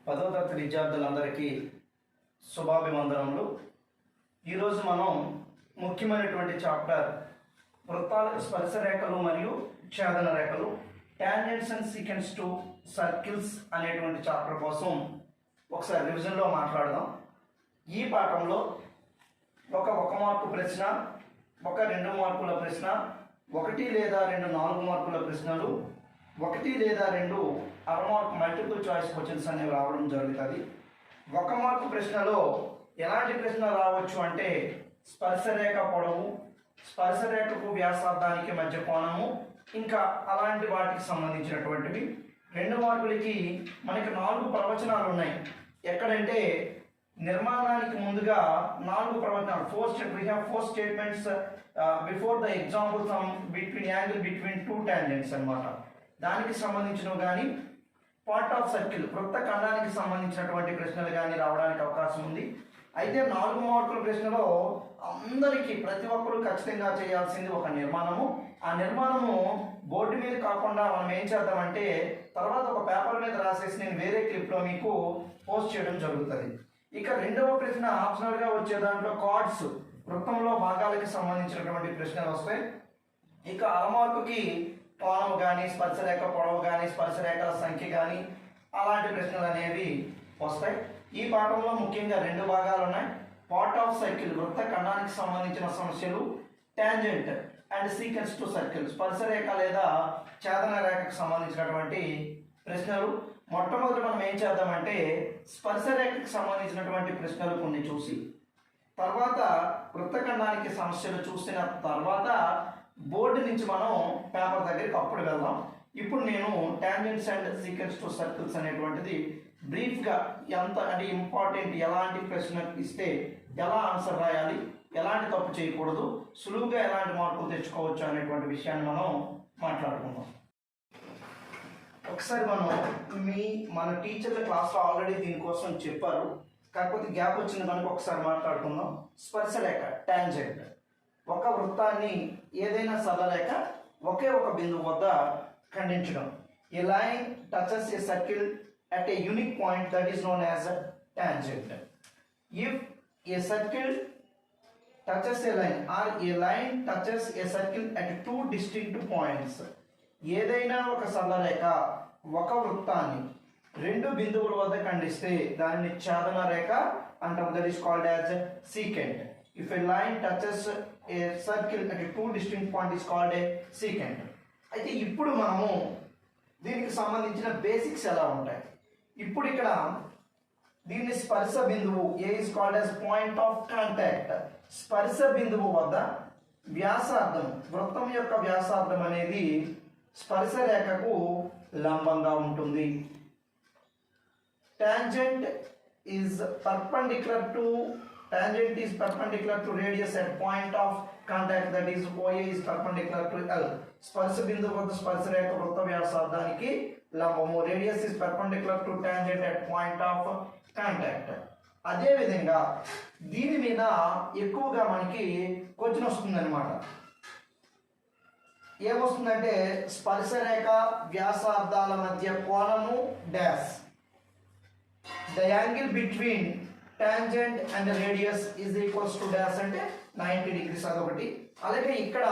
10వ తరగతి విద్యార్థులందరికీ శుభాభివందనములు. ఈరోజు మనం ముఖ్యమైనటువంటి చాప్టర్ వృత్తాల స్పర్శ రేఖలు మరియు ఛేదన రేఖలు tangents and secants to circles అనేటువంటి చాప్టర్ కోసం ఒకసారి రివిజన్లో మాట్లాడదాం. ఈ పాఠంలో ఒక మార్కు ప్రశ్న, ఒక 2 మార్కుల ప్రశ్న, 1 లేదా 2 4 మార్కుల ప్రశ్నలు, 1 లేదా 2 అర మార్క్ మల్టిపుల్ చాయిస్ క్వశ్చన్స్ అనేవి రావడం జరుగుతుంది. 1 మార్కు ప్రశ్నలో ఎలాంటి ప్రశ్న రావచ్చు అంటే స్పర్శరేఖ పొడవు, స్పర్శరేఖకు వ్యాసార్థానికి మధ్య కోణము, ఇంకా అలాంటి వాటికి సంబంధించినటువంటివి. 2 మార్కులకి మనకి 4 ప్రవచనాలు ఉన్నాయి. ఎక్కడంటే నిర్మాణానికి ముందుగా 4 ప్రవచనాలు, 4 statements before the example from angle between 2 tangents అన్నమాట. దానికి సంబంధించినవి కానీ పార్ట్ ఆఫ్ సర్కిల్ వృత్త ఖండానికి సంబంధించినటువంటి ప్రశ్నలు కానీ రావడానికి అవకాశం ఉంది. అయితే 4 మార్కుల ప్రశ్నలో అందరికీ ప్రతి ఒక్కరు ఖచ్చితంగా చేయాల్సింది ఒక నిర్మాణము. ఆ నిర్మాణము బోర్డు మీద కాకుండా మనం ఏం చేద్దామంటే తర్వాత ఒక పేపర్ మీద రాసేసి నేను వేరే క్లిప్లో మీకు పోస్ట్ చేయడం జరుగుతుంది. ఇక 2వ ప్రశ్న ఆప్షనల్గా వచ్చే దాంట్లో కార్డ్స్ వృత్తంలో భాగాలకి సంబంధించినటువంటి ప్రశ్నలు వస్తాయి. ఇక అర మార్కుకి కోణము కానీ, స్పర్శరేఖ పొడవు కానీ, స్పర్శరేఖల సంఖ్య కానీ అలాంటి ప్రశ్నలు అనేవి వస్తాయి. ఈ పాఠంలో ముఖ్యంగా 2 భాగాలు ఉన్నాయి. పార్ట్ ఆఫ్ సర్కిల్ వృత్త ఖండానికి సంబంధించిన సమస్యలు, tangent and secants to circle స్పర్శరేఖ లేదా ఛేదన రేఖకు సంబంధించినటువంటి ప్రశ్నలు. మొట్టమొదటి మనం ఏం చేద్దామంటే స్పర్శరేఖకు సంబంధించినటువంటి ప్రశ్నలు కొన్ని చూసి తర్వాత వృత్తఖండానికి సమస్యలు చూసిన తర్వాత బోర్డు నుంచి మనం పేపర్ దగ్గరికి అప్పుడు వెళ్దాం. ఇప్పుడు నేను tangents and secants to circles అనేటువంటిది బ్రీఫ్గా ఎంత అంటే ఇంపార్టెంట్, ఎలాంటి ప్రశ్న ఇస్తే ఎలా ఆన్సర్ రాయాలి, ఎలాంటి తప్పు చేయకూడదు, సులువుగా ఎలాంటి మార్కులు తెచ్చుకోవచ్చు అనేటువంటి విషయాన్ని మనం మాట్లాడుకుందాం. ఒకసారి మన టీచర్ల క్లాస్లో ఆల్రెడీ దీనికోసం చెప్పారు, కాకపోతే గ్యాప్ వచ్చింది కనుక ఒకసారి మాట్లాడుకుందాం. స్పర్శరేఖ టాంజెంట్ ఒక వృత్తాన్ని ఏదైనా సరళరేఖ ఒకే ఒక బిందువు వద్ద ఖండించడం. A line touches a circle at a unique point that is known as a tangent. If a circle touches a line or a line touches a circle at 2 distinct points, ఏదైనా ఒక సరళరేఖ ఒక వృత్తాన్ని 2 బిందువుల వద్ద ఖండిస్తే దానిని ఛేదన రేఖ అంటాం. that is called as secant. If a line touches a circle at 2 distinct points is called a secant. అయితే ఇప్పుడు మనము దీనికి సంబంధించిన బేసిక్స్ ఎలా ఉంటాయి. ఇప్పుడు ఇక్కడ దీన్ని స్పర్శ బిందువు A is called as point of contact. స్పర్శ బిందువు వద్ద వ్యాసార్థం, వృత్తం యొక్క వ్యాసార్థం అనేది స్పర్శ రేఖకు లంబంగా ఉంటుంది. Tangent is perpendicular to radius at point of contact, that is OA is perpendicular to L. స్పర్శ బిందువు వద్ద స్పర్శ రేఖ వృత్త వ్యాసార్థానికి లంబము. Radius is perpendicular to tangent at point of contact. అదే విధంగా దీని మీద ఎక్కువగా మనకి క్వశ్చన్ వస్తుందన్నమాట. ఏమొస్తుందంటే స్పర్శ రేఖ వ్యాసార్థాల మధ్య కోణము dash, the angle between tangent and radius is equals to dash అంటే 90 degrees అదొకటి. అలాగే ఇక్కడ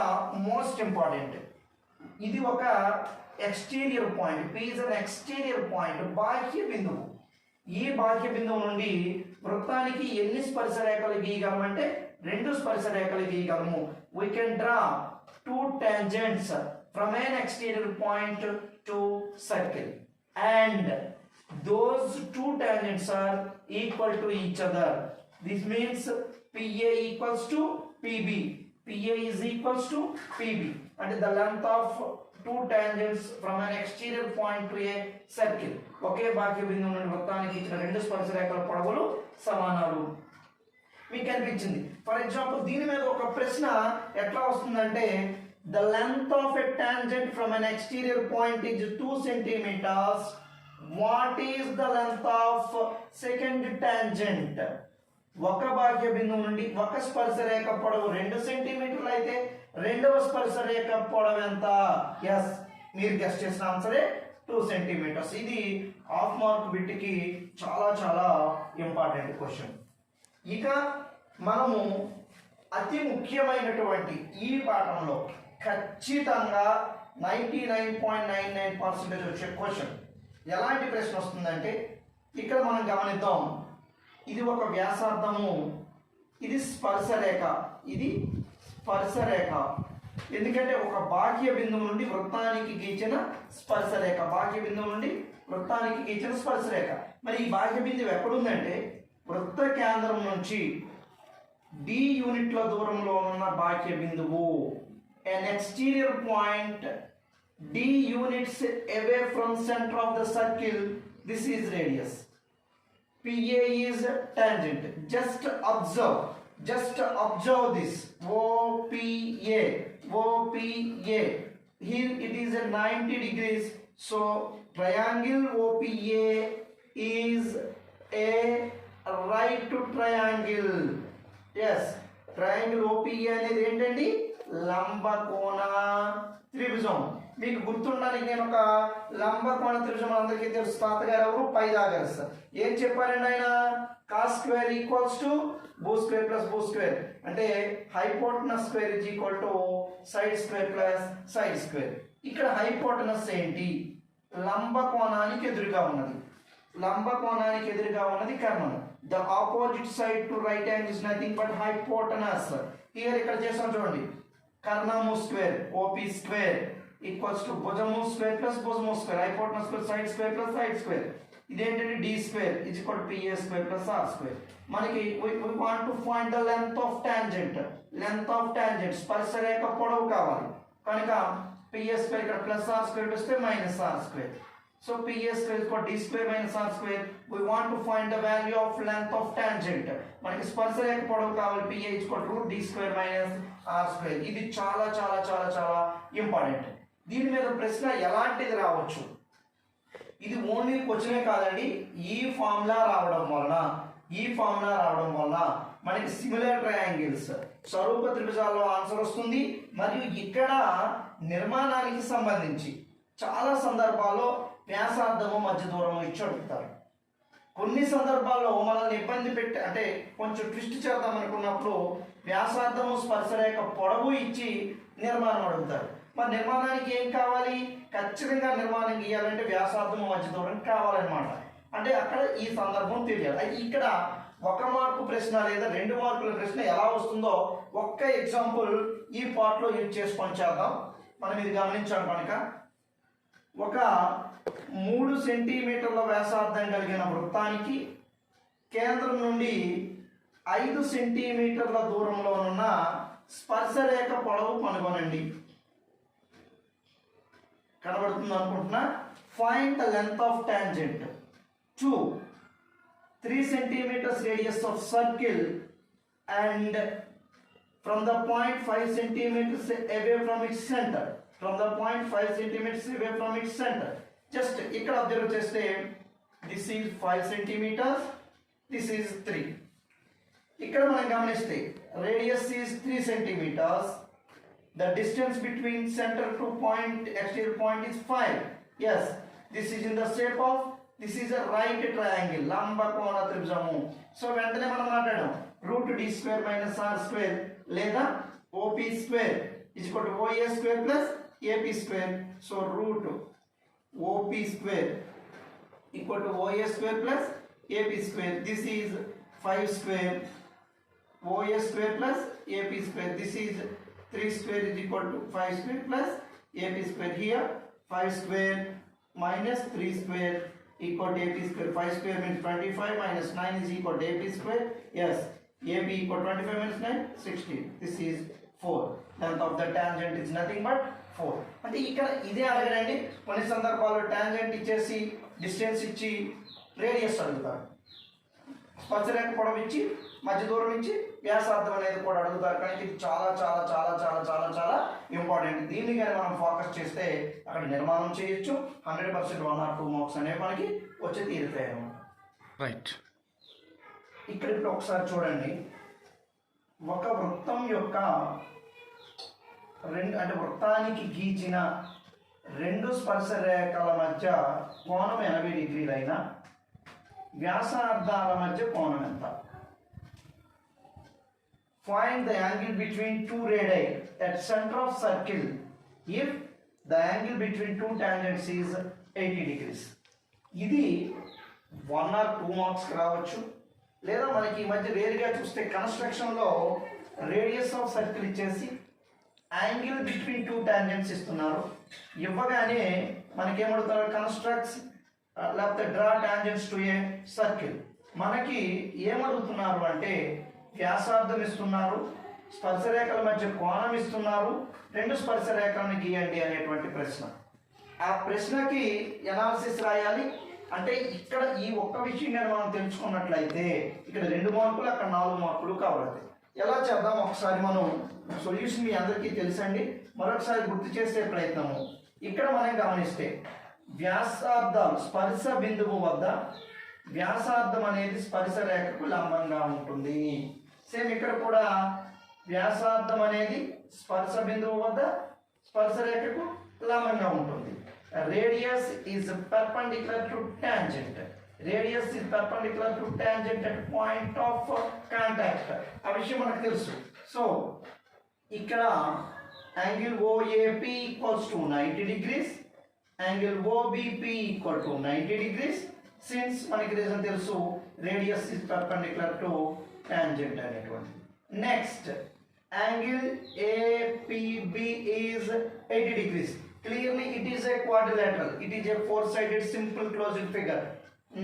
మోస్ట్ ఇంపార్టెంట్, ఇది ఒక exterior point. P is an exterior point, బాహ్య బిందువు. ఈ బాహ్య బిందువు నుండి వృత్తానికి ఎన్ని స్పర్శ రేఖలు గీయగలమంటే 2 స్పర్శ రేఖలు గీయగలము. We can draw 2 tangents from an exterior point to circle and those 2 tangents are equal to each other. This means PA equals to PB. PA is equals to PB, and the length of 2 tangents from an exterior point to a circle. ఒకే బాహ్య బిందువు నుండి వృత్తానికి ఇచ్చిన 2 స్పర్శ రేఖల పొడవులు సమానాలు మీకు కనిపించింది. For example దీని మీద ఒక ప్రశ్న ఎట్లా వస్తుందంటే the length of a tangent from an exterior point is 2 centimeters. What is the length of second tangent? ఒక బాహ్య బిందువు నుండి ఒక స్పర్శ రేఖ పొడవు 2 సెంటీమీటర్లు అయితే 2వ స్పర్శ రేఖ పొడవు ఎంత? ఎస్, మీరు గెస్ చేసిన ఆన్సరే 2 సెంటీమీటర్స్. ఇది హాఫ్ మార్క్ బిట్కి చాలా చాలా ఇంపార్టెంట్ క్వశ్చన్. ఇక మనము అతి ముఖ్యమైనటువంటి ఈ పాఠంలో ఖచ్చితంగా 99.99% వచ్చే క్వశ్చన్ ఎలాంటి ప్రశ్న వస్తుందంటే, ఇక్కడ మనం గమనిద్దాం, ఇది ఒక వ్యాసార్థము, ఇది స్పర్శరేఖ, ఇది స్పర్శరేఖ. ఎందుకంటే ఒక బాహ్య బిందువు నుండి వృత్తానికి గీచిన స్పర్శరేఖ, బాహ్య బిందువు నుండి వృత్తానికి గీచిన స్పర్శరేఖ. మరి ఈ బాహ్య బిందువు ఎక్కడుందంటే వృత్త కేంద్రం నుంచి d యూనిట్ల దూరంలో ఉన్న బాహ్య బిందువు. an exterior point d units away from center of the circle, this is radius. pa is tangent. Just observe this. opa here it is a 90 degrees, so triangle opa is a right triangle. yes, triangle opa అనేది ఏంటండి, లంబకోణ త్రిభుజం. మీకు గుర్తుండడానికి నేను ఒక లంబకోణ త్రిభుజం అందరికీ తెలుసు, తాతగారు ఎవరు, పైథాగరస్. ఏం చెప్పారండి ఆయన, cos square equals to boo square plus boo square, అంటే hypotenuse square is equal to side square plus side square. ఇక్కడ హైపోటనస్ ఏంటి, లంబకోణానికి ఎదురుగా ఉన్నది, లంబకోణానికి ఎదురుగా ఉన్నది కర్ణం. The opposite side to right angle is nothing but hypotenuse. Here ఇక్కడ చేసాం చూడండి, కర్ణము square OP square equals to భుజము స్క్వేర్ ప్లస్ భుజము square, hypotenuse plus side square plus side square. ఇదేంటంటే D square is equal to PA square plus R square. మనకి we want to find the length of tangent, స్పర్శరేఖ పొడవు కావాలి కనుక PA square ఇక్కడ plus R square వస్తే minus R square. So PA square is equal to D square minus R square. We want to find the value of length of tangent. మనకి స్పర్శరేఖ పొడవు కావాలి, PA is equal to root D square minus R square. ఇది చాలా చాలా చాలా చాలా important. దీని మీద ప్రశ్న ఎలాంటిది రావచ్చు, ఇది ఓన్లీ క్వశ్చనే కాదండి, ఈ ఫార్ములా రావడం వలన మనకి సిమిలర్ ట్రయాంగిల్స్ స్వరూప త్రిభుజాల్లో ఆన్సర్ వస్తుంది. మరియు ఇక్కడ నిర్మాణానికి సంబంధించి చాలా సందర్భాల్లో వ్యాసార్థము మధ్య దూరము ఇచ్చి అడుగుతారు. కొన్ని సందర్భాల్లో మనల్ని ఇబ్బంది పెట్టి అంటే కొంచెం ట్విస్ట్ చేద్దాం అనుకున్నప్పుడు వ్యాసార్థము స్పర్శరేఖ పొడవు ఇచ్చి నిర్మాణం అడుగుతారు. మరి నిర్మాణానికి ఏం కావాలి, ఖచ్చితంగా నిర్మాణం గీయాలంటే వ్యాసార్థము మధ్య దూరం కావాలన్నమాట. అంటే అక్కడ ఈ సందర్భం తెలియాలి. ఇక్కడ 1 మార్కు ప్రశ్న లేదా 2 మార్కుల ప్రశ్న ఎలా వస్తుందో ఒక్క ఎగ్జాంపుల్ ఈ పార్ట్లో యూజ్ చేసుకొని చేద్దాం. మనం ఇది గమనించాం కనుక, ఒక 3 సెంటీమీటర్ల వ్యాసార్థం కలిగిన వృత్తానికి కేంద్రం నుండి 5 సెంటీమీటర్ల దూరంలో ఉన్న స్పర్శరేఖ పొడవు కనుగొనండి. కనబడుతుంది అనుకుంటున్నా. Find the length of tangent to 3 centimeters radius of circle and from the point 5 centimeters away from its center. Just ఇక్కడ అబ్జర్వ్ చేస్తే this is 5 centimetres, this is 3. ఇక్కడ మనం గమనిస్తే radius is 3 centimetres, the distance between centre to point exterior point is 5. yes, this is in the shape of, this is a right triangle, లంబకోణ త్రిభుజము. So వెంటనే మనం మాట్లాడాం root D square minus R square లేదా OP square is equal to OA square plus AP square. So root OP square equal to OA square plus AP square. This is 5 square OA square plus AP square. This is 3 square is equal to 5 square plus AP square. Here 5 square minus 3 square equal to AP square. 5 square means 25 minus 9 is equal to AP square. Yes, AB equal to 25 minus 9, 16. This is 4. Length of the tangent is nothing but 4. అంటే ఇక్కడ ఇదే అడగడండి. కొన్ని సందర్భాల్లో tangent ఇచ్చేసి distance ఇచ్చి radius అడుగుతారు, స్పర్శరేఖ పొడవు ఇచ్చి మధ్య దూరం ఇచ్చి వ్యాసార్థం అనేది కూడా అడుగుతారు. కానీ ఇది చాలా చాలా చాలా చాలా చాలా చాలా ఇంపార్టెంట్. దీన్ని కానీ మనం ఫోకస్ చేస్తే అక్కడ నిర్మాణం చేయొచ్చు. 100% 1 or 2 మార్క్స్ అనేవి మనకి వచ్చి తీరుతాయి అన్నమాట. రైట్, ఇక్కడ ఇప్పుడు ఒకసారి చూడండి, ఒక వృత్తం యొక్క అంటే వృత్తానికి గీచిన రెండు స్పర్శ రేఖల మధ్య కోణం 80 డిగ్రీలైన వ్యాసార్థాల మధ్య కోణం ఎంత? Find the angle between two radii at center of circle if the angle between two tangents is 80 degrees. ఇది 1 or 2 మార్క్స్ రావచ్చు, లేదా మనకి ఈ మధ్య రేరుగా చూస్తే కన్స్ట్రక్షన్లో రేడియస్ ఆఫ్ సర్కిల్ ఇచ్చేసి యాంగిల్ బిట్వీన్ టూ టాంజెంట్స్ ఇస్తున్నారు. ఇవ్వగానే మనకి ఏమడుగుతారు? కన్స్ట్రక్ట్స్ లేకపోతే draw tangents to a circle. మనకి ఏమడుగుతున్నారు అంటే వ్యాసార్థం ఇస్తున్నారు, స్పర్శరేఖల మధ్య కోణం ఇస్తున్నారు, రెండు స్పర్శరేఖలను గీయండి అనేటువంటి ప్రశ్న. ఆ ప్రశ్నకి ఎనాలిసిస్ రాయాలి. అంటే ఇక్కడ ఈ ఒక్క విషయం కానీ మనం తెలుసుకున్నట్లయితే ఇక్కడ 2 మార్కులు, అక్కడ 4 మార్కులు కవర్ అవుతాయి. ఎలా చేద్దాం ఒకసారి మనం సొల్యూషన్ మీ అందరికీ తెలుసండి, మరొకసారి గుర్తు చేసే ప్రయత్నము. ఇక్కడ మనం గమనిస్తే వ్యాసార్థం స్పర్శ బిందువు వద్ద వ్యాసార్థం అనేది స్పర్శ రేఖకు లంబంగా ఉంటుంది. సేమ్ ఇక్కడ కూడా వ్యాసార్థం అనేది స్పర్శ బిందువు వద్ద స్పర్శ రేఖకు లంబంగా ఉంటుంది. Radius is perpendicular to tangent. Radius is perpendicular to tangent at point of contact. ఆ విషయం మనకు తెలుసు. సో ఇక్కడ angle OAP equals to 90 degrees, angle OBP equal to 90 degrees. Since మనకి రీజన్ తెలుసు, radius is perpendicular to tangent అనేటువంటి. Next angle APB is 80 degrees. Clearly it is a quadrilateral. It is a four-sided simple closed figure.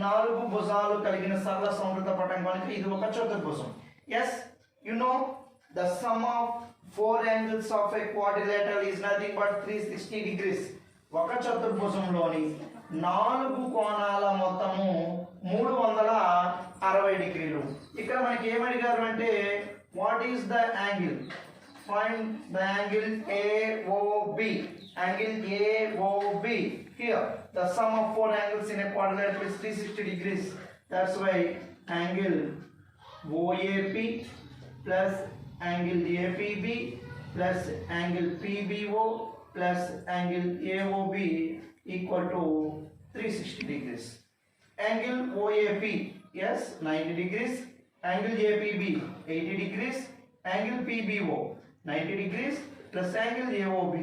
4 భుజాలు కలిగిన సరళ సమృద్ధ పటంగానికి ఇది ఒక చతుర్భుజం. Yes, you know the sum of 4 angles of a quadrilateral is nothing but 360 degrees. ఒక చతుర్భుజంలోని 4 కోణాల మొత్తము 360 డిగ్రీలు. ఇక్కడ మనకి ఏమడిగారు అంటే what is the angle? Find the angle AOB. Angle AOB. Here the sum of 4 angles in a quadrilateral is 360 degrees. That's why angle OAP plus angle APB plus angle PBO plus angle AOB equal to 360 degrees. Angle OAP, yes, 90 degrees. Angle APB 80 degrees. Angle PBO 90 degrees plus angle AOB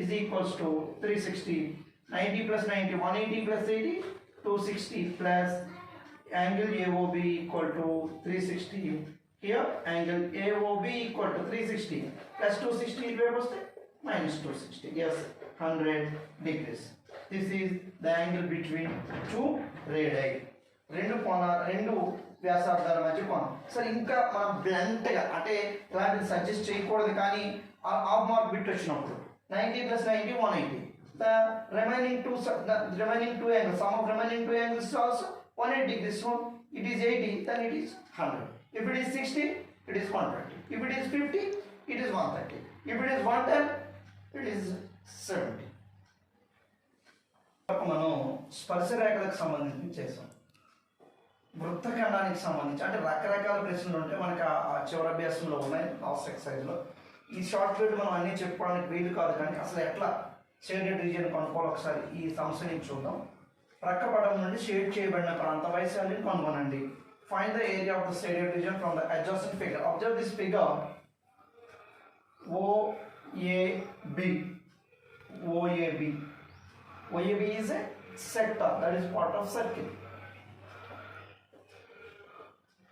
is equals to 360. 90 plus 90, 180 plus 80, 260 plus angle AOB equal to 360. Here angle AOB equal to 360 plus 260 where was it? Minus 260. Yes, 100 degrees. This is the angle between two radii. రెండు వ్యాసార్థాల మధ్య కోణం. సరే, ఇంకా మనం బ్లంట్గా అంటే ఇలాంటిది suggest చేయకూడదు, కానీ హాఫ్ మార్క్ బిట్ వచ్చినప్పుడు 90 plus 90, 180. The remaining two angles, sum of remaining 2 angles is also 180 degrees. So it is 80, then it is 100. If it is 60, it is 120. If it is 50, it is 130. If it is 110, it is 70. మనం స్పర్శ రేఖలకు సంబంధించి చేసాం. వృత్తఖండానికి సంబంధించి అంటే రకరకాల ప్రశ్నలు ఉంటాయి మనకి ఆ చివరి అభ్యాసంలో ఉన్నాయి లాస్ట్ ఎక్సర్సైజ్లో. ఈ షార్ట్ పీరియడ్ మనం అన్నీ చెప్పుకోవడానికి వీలు కాదు, కానీ అసలు ఎట్లా షేడెడ్ రీజియన్ కనుక్కోవాలి ఒకసారి ఈ సమస్యని చూద్దాం. ప్రక్కపటం నుండి షేడ్ చేయబడిన ప్రాంత వైశాల్యం కనుగొనండి. Find the area of the shaded region from the adjacent figure. Observe this figure OAB. OAB is a sector, that is part of circle.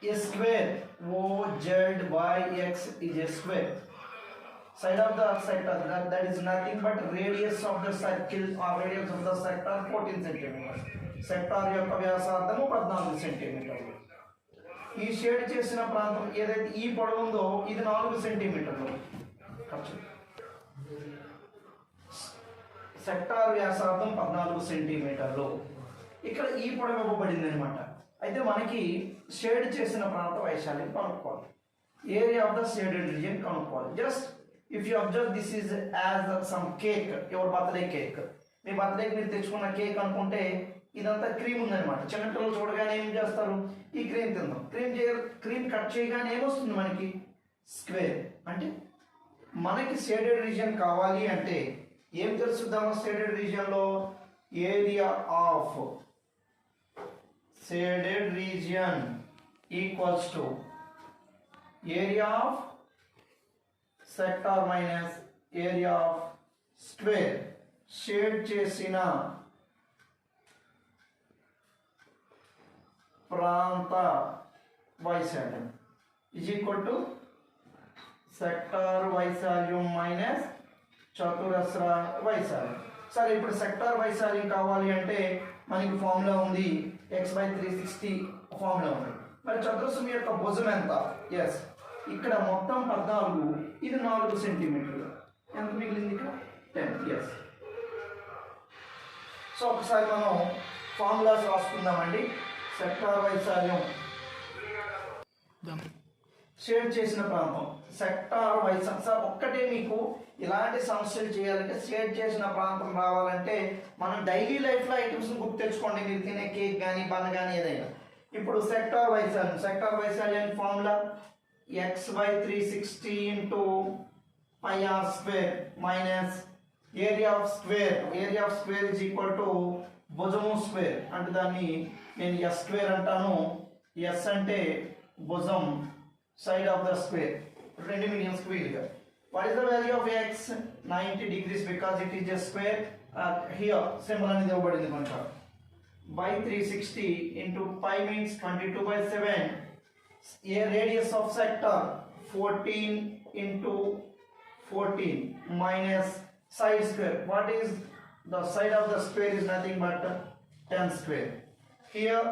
A square OZYX is a square. Side of the sector, that is nothing but radius of the circle or radius of the sector 14 centimeters. Sector యొక్క వ్యాసార్థము 14 సెంటీమీటర్లు. ఈ shade చేసిన ప్రాంతం ఏదైతే ఈ పొడవు ఉందో ఇది 4 సెంటీమీటర్లు. సెక్టార్ వ్యాసార్థం 14 సెంటీమీటర్లు. ఇక్కడ ఈ పొడవు ఇవ్వబడింది అనమాట. అయితే మనకి షేడ్ చేసిన ప్రాంత వైశాల్యం కనుక్కోవాలి. Area of the shaded region కనుక్కోవాలి. Just if you observe this is as some cake, your birthday cake. మీ బర్త్డేకి మీరు తెచ్చుకున్న కేక్ అనుకుంటే ఇదంతా క్రీమ్ ఉందన్నమాట. చిన్నపిల్లలు చూడగానే ఏం చేస్తారు? ఈ క్రీమ్ తిందాం. క్రీమ్ కట్ చేయగానే ఏమొస్తుంది మనకి? స్క్వేర్. అంటే మనకి షేడెడ్ రీజియన్ కావాలి అంటే ఏం తెలుసుద్దామా షేడెడ్ రీజియన్లో area of shaded region equals to area of sector minus area of square shade చేసిన ప్రాంత వైశాల్యం ఈజ్ ఈక్వల్ టు సెక్టార్ వైశాల్యం మైనస్ చతురస్ర వైశాల్యం. సరే ఇప్పుడు సెక్టార్ వైశాల్యం కావాలి అంటే మనకి ఫార్ములా ఉంది x/360 ఫార్ములా ఉంది. మరి చతురస్రం యొక్క భుజం ఎంత? ఎస్, ఇక్కడ మొత్తం 14, ఇది 4 సెంటీమీటర్లు. ఎంత మిగిలింది ఇక్కడ? 10. ఎస్. సో ఒకసారి మనం ఫార్ములాస్ రాసుకుందామండి. సెక్టార్ వైశాల్యం షేడ్ చేసిన ప్రాంతం సెక్టార్ వైశాల్యం. సార్ ఒక్కటే మీకు ఇలాంటి సమస్యలు చేయాలంటే షేడ్ చేసిన ప్రాంతం రావాలంటే మనం డైలీ లైఫ్లో ఐటమ్స్ గుర్తు తెచ్చుకోండి. మీరు తినే కేక్ కానీ బన్ కానీ ఏదైనా. ఇప్పుడు సెక్టార్ వైశాల్యం formula x/360 into πr square minus area of square is equal to భుజము స్క్వేర్ అంటే దాన్ని నేను ఎస్ స్క్వేర్ అంటాను. ఎస్ అంటే భుజం, side of the square, 2 medium స్క్వేర్గా. What is the value of x? 90 degrees because it is a square. Here symbol అనేది ఇవ్వబడింది కనుక by 360 into pi means 22/7. A radius of sector 14 into 14 minus side square. What is the side of the square? Is nothing but 10 square. Here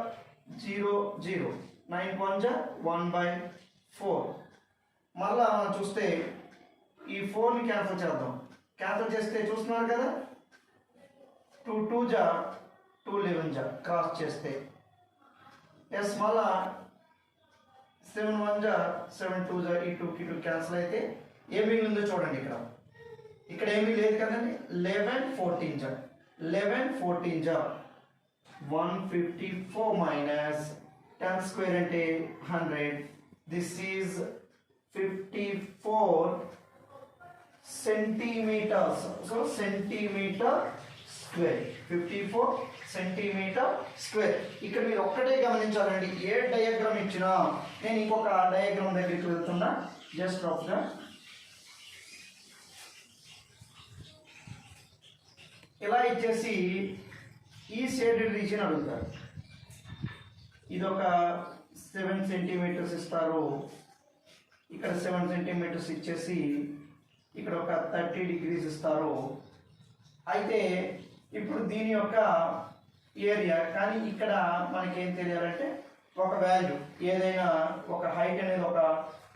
0 0 9 1 1/4. మళ్ళా మనం చూస్తే ఈ 4ని cancel చేద్దాం. Cancel చేస్తే చూస్తున్నారు కదా 2 2 2 11 క్రాస్ చేస్తే ఎస్ మళ్ళా 7 1 7 2 ఈ 2 క్యాన్సిల్ అయితే ఏం మిగిలిందో చూడండి. ఇక్కడ ఏమీ లేదు కదండి. 11 14 154 మైనస్ 10 స్క్వేర్ అంటే 100. This is 54 centimetres. So centimetre square 54 centimetre square. ఇక్కడ మీరు ఒక్కటే గమనించాలండి, ఏ డయాగ్రామ్ ఇచ్చినా నేను ఇంకొక డయాగ్రామ్ దగ్గరికి వెళ్తున్నా. జస్ట్ రఫ్గా ఇలా ఇచ్చేసి ఈ షేడెడ్ రీజియన్ అడుగుతారు. ఇది ఒక 7 సెంటీమీటర్స్ ఇస్తారు. ఇక్కడ 7 సెంటీమీటర్స్ ఇచ్చేసి ఇక్కడ ఒక 30 degrees ఇస్తారు. అయితే ఇప్పుడు దీని యొక్క ఏరియా కానీ ఇక్కడ మనకి ఏం తెలియాలంటే ఒక వాల్యూ ఏదైనా ఒక హైట్ అనేది ఒక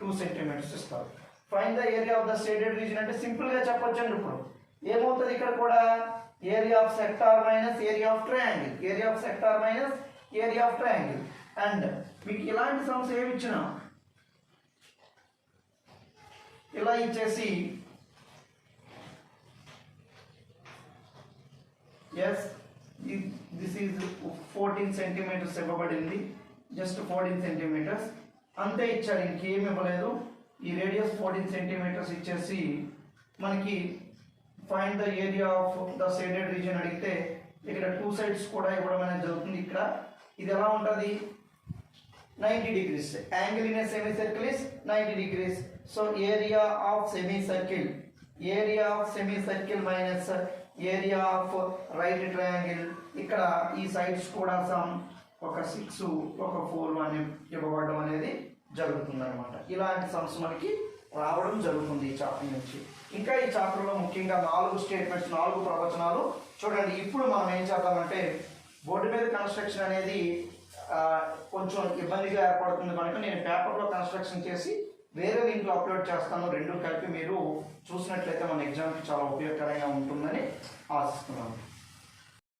2 సెంటీమీటర్స్ ఇస్తారు. Find the area of the shaded region అంటే సింపుల్గా చెప్పొచ్చండి. ఇప్పుడు ఏమవుతుంది ఇక్కడ కూడా area of sector minus area of triangle. And మీకు ఇలాంటి సమస్య ఏమి ఇచ్చినా ఇలా ఇచ్చేసి ఎస్ దిస్ ఈజ్ 14 సెంటీమీటర్స్ ఇవ్వబడింది. జస్ట్ 14 సెంటీమీటర్స్ అంతే ఇచ్చారు, ఇంకేం ఇవ్వలేదు. ఈ రేడియస్ 14 సెంటీమీటర్స్ ఇచ్చేసి మనకి find the area of the shaded region అడిగితే ఇక్కడ 2 sides కూడా ఇవ్వడం అనేది జరుగుతుంది. ఇక్కడ ఇది ఎలా ఉంటుంది? 90 degrees. Angle in a semicircle is 90 degrees. So area of semicircle minus area of right triangle. ఇక్కడ ఈ సైడ్స్ కూడా సమ్ ఒక 6 ఒక 4 అని ఇవ్వబడడం అనేది జరుగుతుంది అనమాట. ఇలాంటి సమ్స్ మనకి రావడం జరుగుతుంది ఈ చాప్టర్ నుంచి. ఇంకా ఈ చాప్టర్లో ముఖ్యంగా 4 స్టేట్మెంట్స్, 4 ప్రవచనాలు చూడండి. ఇప్పుడు మనం ఏం చేద్దామంటే బోర్డు మీద కన్స్ట్రక్షన్ అనేది కొంచెం ఇబ్బందిగా ఏర్పడుతుంది కనుక నేను పేపర్లో కన్స్ట్రక్షన్ చేసి వేరే లింక్లో అప్లోడ్ చేస్తాను. 2 కలిపి మీరు చూసినట్లయితే మన ఎగ్జామ్కి చాలా ఉపయోగకరంగా ఉంటుందని ఆశిస్తున్నాను.